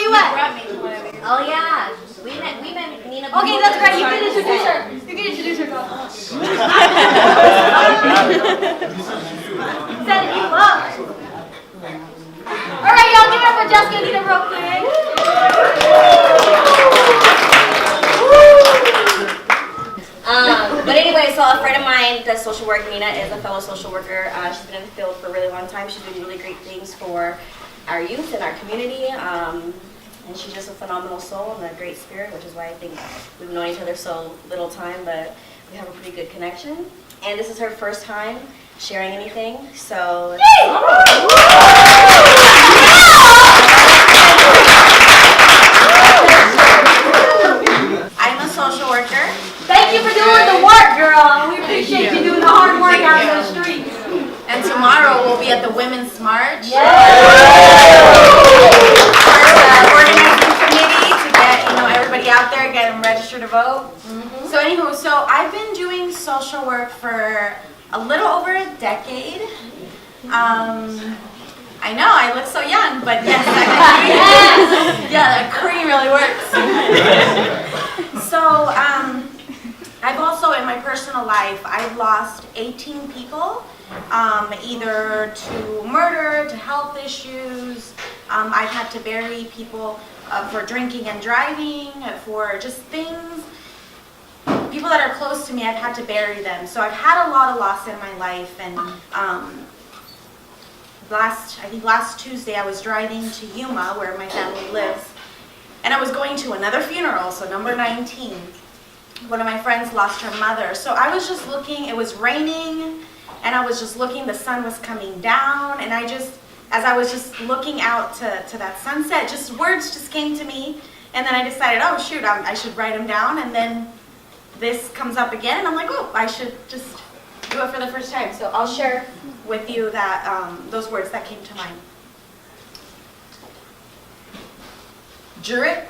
you at? brought me to one of these. Oh yeah, we met Nina. Okay, that's great. You can introduce her. You can introduce her. Go. Setting you up. All right, y'all, give it up for Jessica and Nina real quick. But anyway, so a friend of mine does social work. Nina is a fellow social worker. She's been in the field for a really long time. She's doing really great things for our youth and our community. And she's just a phenomenal soul and a great spirit, which is why I think we've known each other so little time, but we have a pretty good connection. And this is her first time sharing anything, so... I'm a social worker. Thank you for doing the work, girl. We appreciate you doing the hard work out in the streets. And tomorrow we'll be at the Women's March. Organizing committee to get everybody out there, get them registered to vote. So anywho, so I've been doing social work for a little over a decade. I know I look so young, but yes, that cream really works. So I've also in my personal life I've lost 18 people. Either to murder, to health issues. I've had to bury people for drinking and driving, for just things. People that are close to me, I've had to bury them. So I've had a lot of loss in my life. And last Tuesday I was driving to Yuma, where my family lives, and I was going to another funeral, so number 19. One of my friends lost her mother. So I was just looking, it was raining, and I was just looking, the sun was coming down, and as I was just looking out to that sunset, just words just came to me, and then I decided, oh shoot, I should write them down, and then this comes up again, and I'm like, oh, I should just do it for the first time. So I'll share with you that those words that came to mind. Drip,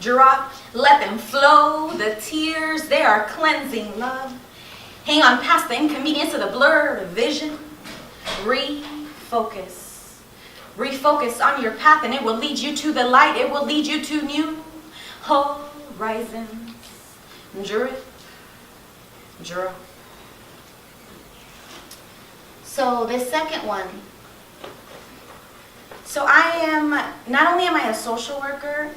drop, let them flow, the tears, they are cleansing love. Hang on past the inconvenience of the blur of vision. Refocus. Refocus on your path and it will lead you to the light. It will lead you to new horizons. Drip, drop. So this second one. So not only am I a social worker,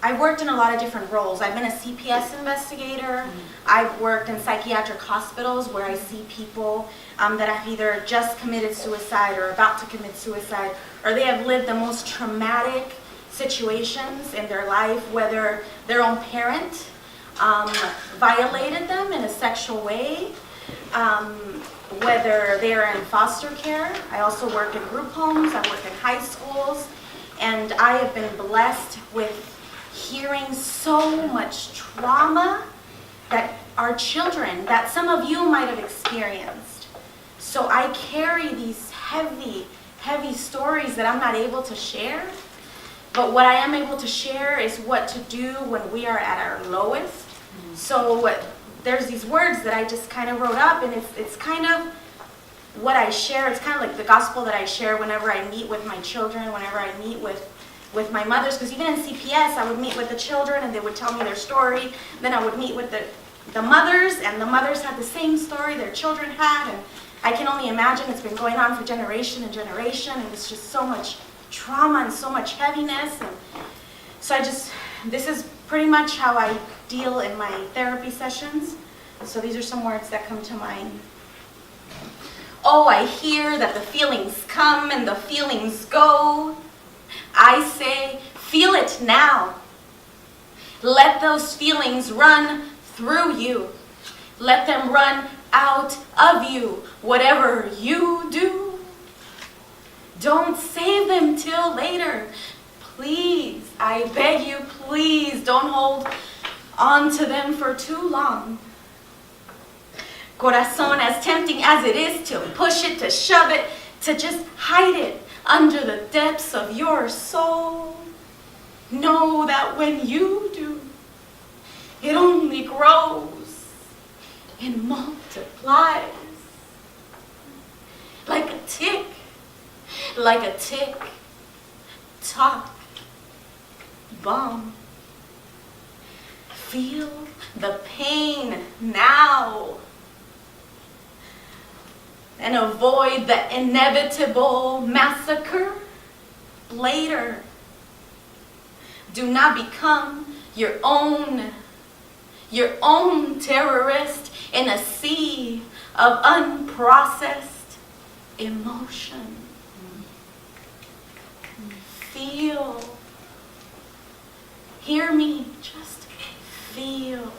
I've worked in a lot of different roles. I've been a CPS investigator. I've worked in psychiatric hospitals where I see people that have either just committed suicide or about to commit suicide, or they have lived the most traumatic situations in their life, whether their own parent violated them in a sexual way, whether they're in foster care. I also work in group homes. I work in high schools, and I have been blessed with hearing so much trauma that our children, that some of you might have experienced. So I carry these heavy, heavy stories that I'm not able to share. But what I am able to share is what to do when we are at our lowest. So there's these words that I just kind of wrote up, and it's kind of what I share. It's kind of like the gospel that I share whenever I meet with my children, whenever I meet with my mothers, because even in CPS, I would meet with the children and they would tell me their story. Then I would meet with the mothers, and the mothers had the same story their children had, and I can only imagine it's been going on for generation and generation, and it's just so much trauma and so much heaviness. And so this is pretty much how I deal in my therapy sessions. So these are some words that come to mind. Oh, I hear that the feelings come and the feelings go. I say, feel it now. Let those feelings run through you. Let them run out of you, whatever you do. Don't save them till later. Please, I beg you, please don't hold on to them for too long. Corazón, as tempting as it is to push it, to shove it, to just hide it under the depths of your soul, know that when you do, it only grows and multiplies like a tick talk, bomb. Feel the pain now and avoid the inevitable massacre later. Do not become your own terrorist in a sea of unprocessed emotion. Feel. Hear me, just feel.